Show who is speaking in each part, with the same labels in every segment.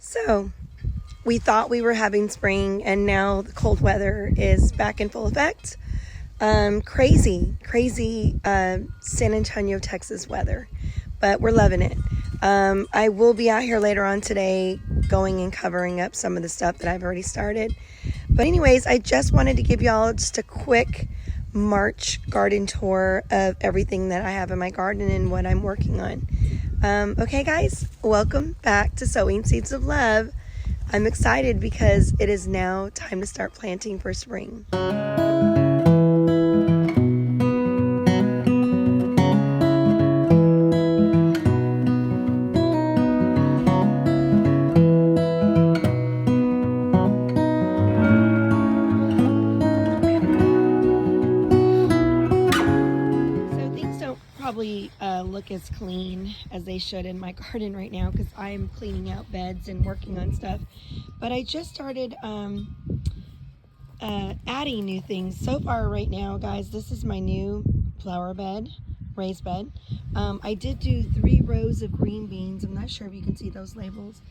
Speaker 1: So, we thought we were having spring, and now the cold weather is back in full effect. Crazy San Antonio, Texas weather, but we're loving it. I will be out here later on today going and covering up some of the stuff that I've already started. But anyways, I just wanted to give y'all just a quick March garden tour of everything that I have in my garden and what I'm working on. Okay guys, welcome back to Sowing Seeds of Love. I'm excited because it is now time to start planting for spring. Probably look as clean as they should in my garden right now because I'm cleaning out beds and working on stuff, but I just started adding new things. So far right now, guys, this is my new flower bed, raised bed. I did do 3 rows of green beans. I'm not sure if you can see those labels,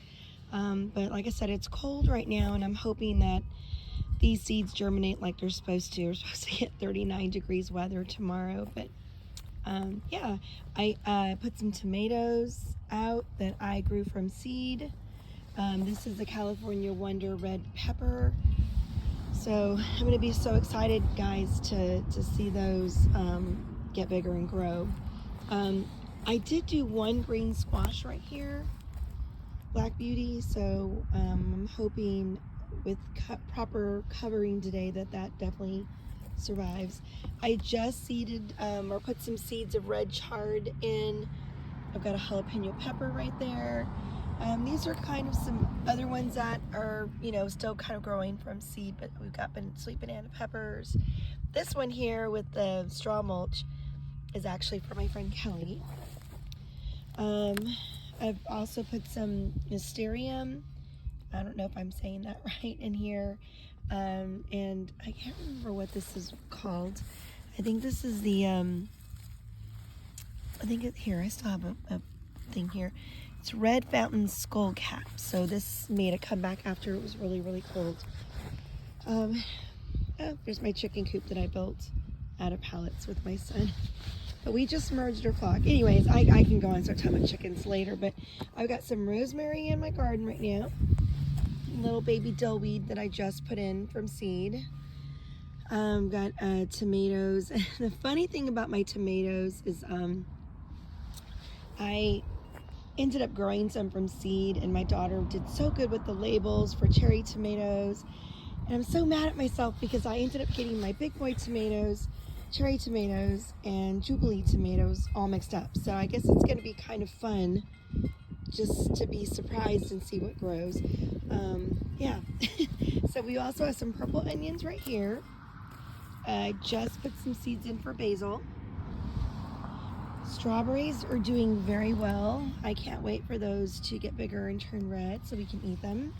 Speaker 1: but like I said, it's cold right now, and I'm hoping that these seeds germinate like they're supposed to. We're supposed to get 39 degrees weather tomorrow, but yeah, I put some tomatoes out that I grew from seed. This is the California Wonder red pepper. So I'm going to be so excited, guys, to see those get bigger and grow. I did do 1 green squash right here, Black Beauty, so I'm hoping with proper covering today that definitely survives. I just seeded or put some seeds of red chard in. I've got a jalapeno pepper right there. These are kind of some other ones that are, still kind of growing from seed, but we've got sweet banana peppers. This one here with the straw mulch is actually for my friend Kelly. I've also put some Mysterium. I don't know if I'm saying that right in here. And I can't remember what this is called. I think this is the, here, I still have a thing here. It's Red Fountain Skull Cap. So this made a comeback after it was really, really cold. Oh, there's my chicken coop that I built out of pallets with my son. But we just merged our flock. Anyways, I can go on and start talking about chickens later, but I've got some rosemary in my garden right now. Little baby dillweed that I just put in from seed. Got tomatoes. The funny thing about my tomatoes is I ended up growing some from seed, and my daughter did so good with the labels for cherry tomatoes, and I'm so mad at myself because I ended up getting my big boy tomatoes, cherry tomatoes, and jubilee tomatoes all mixed up. So I guess it's going to be kind of fun just to be surprised and see what grows. Yeah. So we also have some purple onions right here. I just put some seeds in for basil. Strawberries are doing very well. I can't wait for those to get bigger and turn red so we can eat them.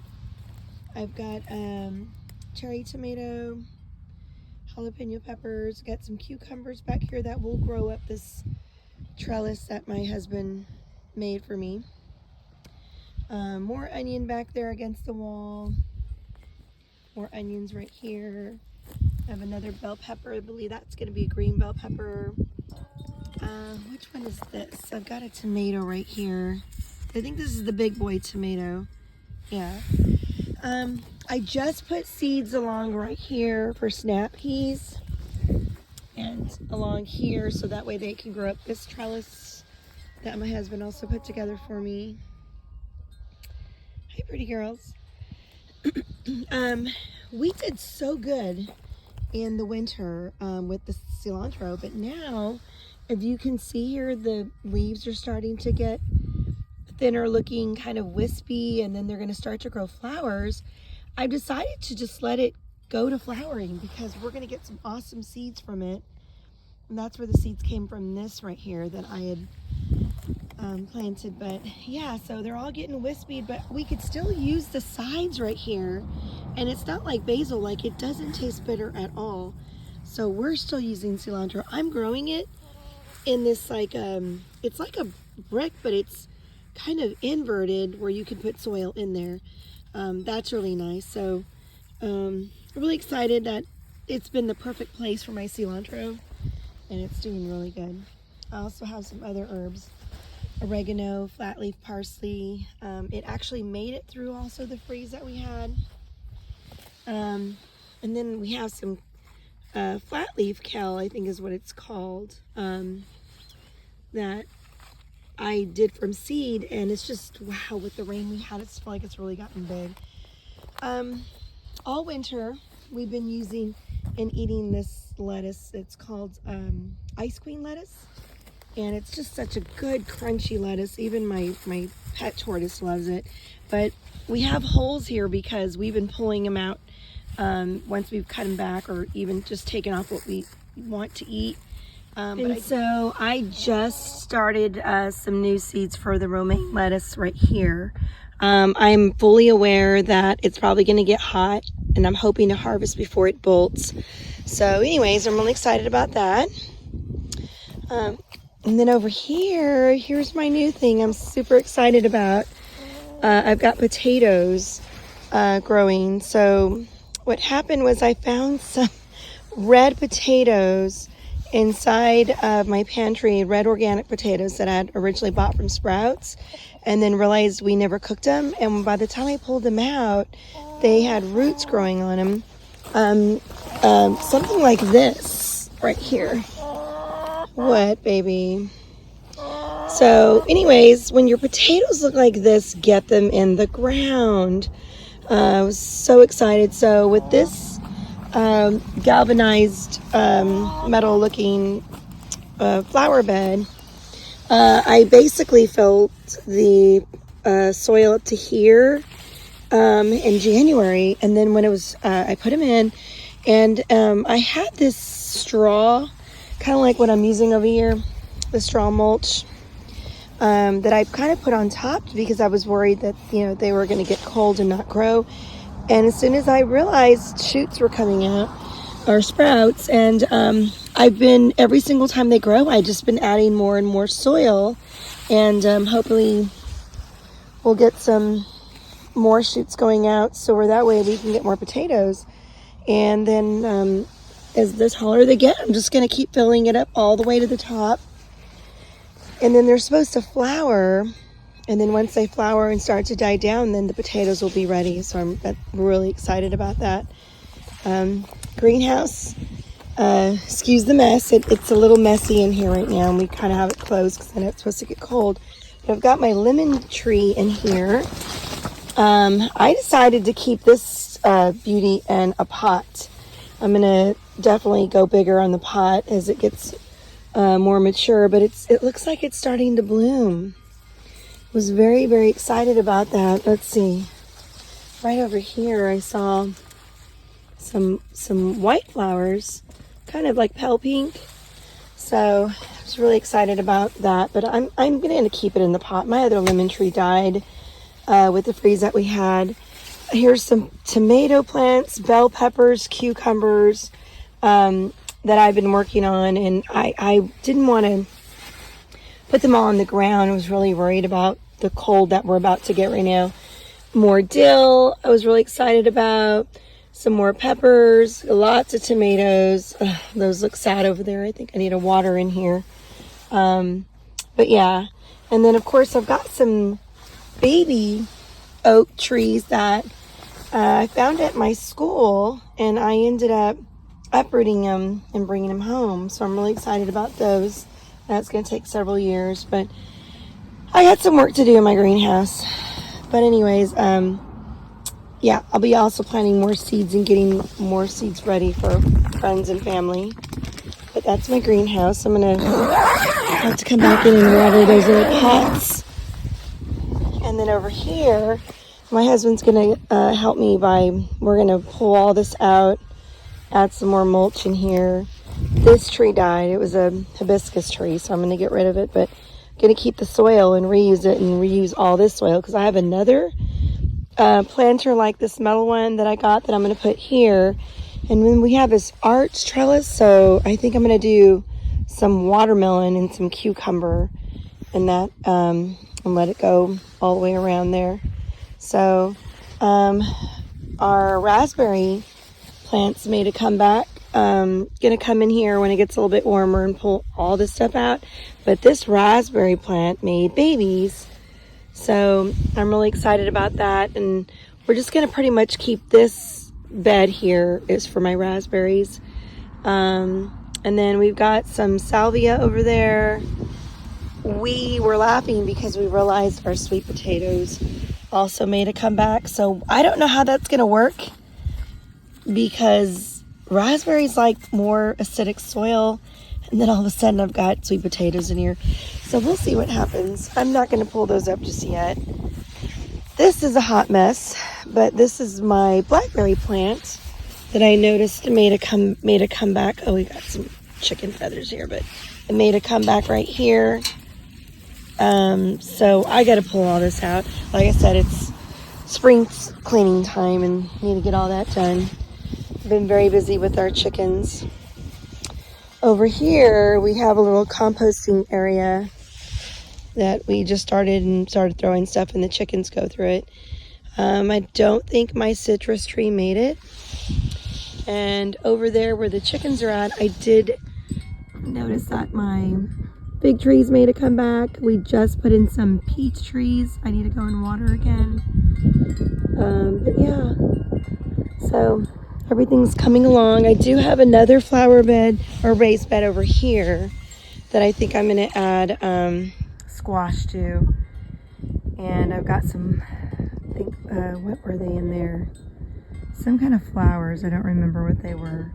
Speaker 1: I've got cherry tomato, jalapeno peppers, got some cucumbers back here that will grow up this trellis that my husband made for me. More onion back there against the wall. More onions right here. I have another bell pepper. I believe that's going to be a green bell pepper. Which one is this? I've got a tomato right here. I think this is the big boy tomato. Yeah. I just put seeds along right here for snap peas. And along here so that way they can grow up this trellis that my husband also put together for me. Hey, pretty girls. We did so good in the winter with the cilantro, but now, if you can see here, the leaves are starting to get thinner looking, kind of wispy, and then they're going to start to grow flowers. I've decided to just let it go to flowering because we're going to get some awesome seeds from it. And that's where the seeds came from, this right here that I had planted. But yeah, so they're all getting wispy, but we could still use the sides right here, and it's not like basil, like it doesn't taste bitter at all. So we're still using cilantro. I'm growing it in this like it's like a brick, but it's kind of inverted where you can put soil in there. That's really nice. So I'm really excited that it's been the perfect place for my cilantro, and it's doing really good. I also have some other herbs, oregano, flat leaf parsley. It actually made it through also the freeze that we had. And then we have some flat leaf kale, I think is what it's called, that I did from seed, and it's just, wow, with the rain we had, it's feel like it's really gotten big. All winter we've been using and eating this lettuce. It's called ice queen lettuce, and it's just such a good crunchy lettuce. Even my pet tortoise loves it. But we have holes here because we've been pulling them out once we've cut them back, or even just taken off what we want to eat. So I just started some new seeds for the romaine lettuce right here. I'm fully aware that it's probably going to get hot, and I'm hoping to harvest before it bolts. So anyways, I'm really excited about that. And then over here, here's my new thing I'm super excited about. I've got potatoes growing. So what happened was I found some red potatoes inside of my pantry, red organic potatoes that I had originally bought from Sprouts, and then realized we never cooked them. And by the time I pulled them out, they had roots growing on them. Something like this right here. What, baby? So anyways, when your potatoes look like this, get them in the ground. I was so excited. So with this galvanized metal looking flower bed, I basically filled the soil up to here in January, and then when it was I put them in, and I had this straw, kind of like what I'm using over here, the straw mulch, that I kind of put on top because I was worried that, you know, they were going to get cold and not grow. And as soon as I realized shoots were coming out, or sprouts, and I've been, every single time they grow, I've just been adding more and more soil, and hopefully we'll get some more shoots going out, so we're that way we can get more potatoes. And then as the taller they get, I'm just going to keep filling it up all the way to the top. And then they're supposed to flower, and then once they flower and start to die down, then the potatoes will be ready. So I'm really excited about that. Greenhouse, excuse the mess, it's a little messy in here right now, and we kind of have it closed because I know it's supposed to get cold. But I've got my lemon tree in here. I decided to keep this beauty in a pot. I'm gonna definitely go bigger on the pot as it gets more mature, but it looks like it's starting to bloom. Was very, very excited about that. Let's see, right over here I saw some white flowers, kind of like pale pink. So I was really excited about that, but I'm going to keep it in the pot. My other lemon tree died with the freeze that we had. Here's some tomato plants, bell peppers, cucumbers that I've been working on, and I didn't want to put them all on the ground. I was really worried about the cold that we're about to get right now. More dill, I was really excited about. Some more peppers, lots of tomatoes. Ugh, those look sad over there. I think I need a water in here. But yeah, and then of course I've got some baby oak trees that I found at my school, and I ended up uprooting them and bringing them home. So I'm really excited about those. That's going to take several years, but I got some work to do in my greenhouse. But anyways, yeah, I'll be also planting more seeds and getting more seeds ready for friends and family. But that's my greenhouse. I'm going to have to come back in and water those little pots. And then over here, my husband's going to help me we're going to pull all this out, add some more mulch in here. This tree died. It was a hibiscus tree, so I'm going to get rid of it. But I'm going to keep the soil and reuse it and reuse all this soil, because I have another planter like this metal one that I got that I'm going to put here. And then we have this arch trellis, so I think I'm going to do some watermelon and some cucumber in that and let it go all the way around there. So our raspberry plants made a comeback. Gonna come in here when it gets a little bit warmer and pull all this stuff out. But this raspberry plant made babies. So I'm really excited about that. And we're just gonna pretty much keep this bed here is for my raspberries. And then we've got some salvia over there. We were laughing because we realized our sweet potatoes also made a comeback. So I don't know how that's gonna work, because raspberries like more acidic soil, and then all of a sudden I've got sweet potatoes in here. So we'll see what happens. I'm not going to pull those up just yet. This is a hot mess, but this is my blackberry plant that I noticed made a comeback. Oh, we got some chicken feathers here, but it made a comeback right here. So I got to pull all this out. Like I said, it's spring cleaning time and need to get all that done. Been very busy with our chickens. Over here we have a little composting area that we just started throwing stuff, and the chickens go through it. I don't think my citrus tree made it. And over there where the chickens are at, I did notice that my big trees made a comeback. We just put in some peach trees. I need to go and water again. But yeah, so everything's coming along. I do have another flower bed or raised bed over here that I think I'm going to add squash to. And I've got some, I think, what were they in there? Some kind of flowers. I don't remember what they were.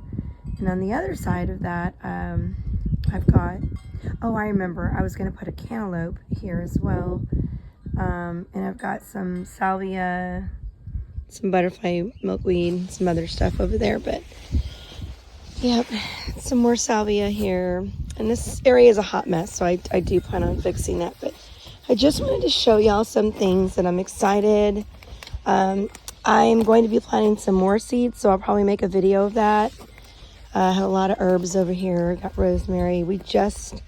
Speaker 1: And on the other side of that, I've got, oh, I remember. I was going to put a cantaloupe here as well. And I've got some salvia, some butterfly milkweed, some other stuff over there. But yep, some more salvia here. And this area is a hot mess, so I do plan on fixing that. But I just wanted to show y'all some things that I'm excited. I'm going to be planting some more seeds, so I'll probably make a video of that. I have a lot of herbs over here. Got rosemary. We just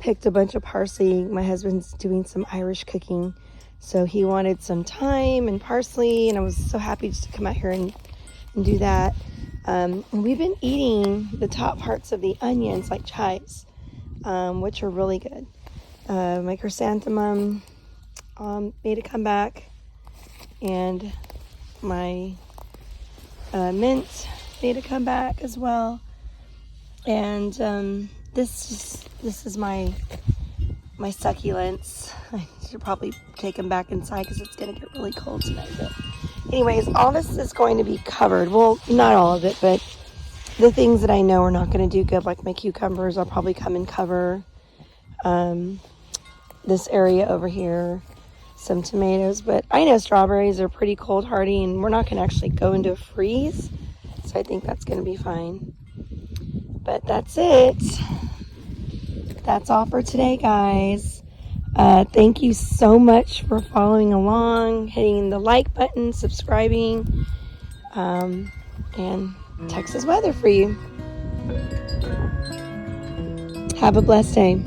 Speaker 1: picked a bunch of parsley. My husband's doing some Irish cooking, so he wanted some thyme and parsley, and I was so happy just to come out here and do that. And we've been eating the top parts of the onions like chives, which are really good. My chrysanthemum made a comeback, and my mint made a comeback as well. And this is my succulents. I should probably take them back inside because it's going to get really cold tonight. But anyways, all this is going to be covered. Well, not all of it, but the things that I know are not going to do good, like my cucumbers, I'll probably come and cover. This area over here, some tomatoes. But I know strawberries are pretty cold hardy, and we're not going to actually go into a freeze. So I think that's going to be fine. But that's it. That's all for today, guys. Thank you so much for following along, hitting the like button, subscribing, and Texas weather for you. Have a blessed day.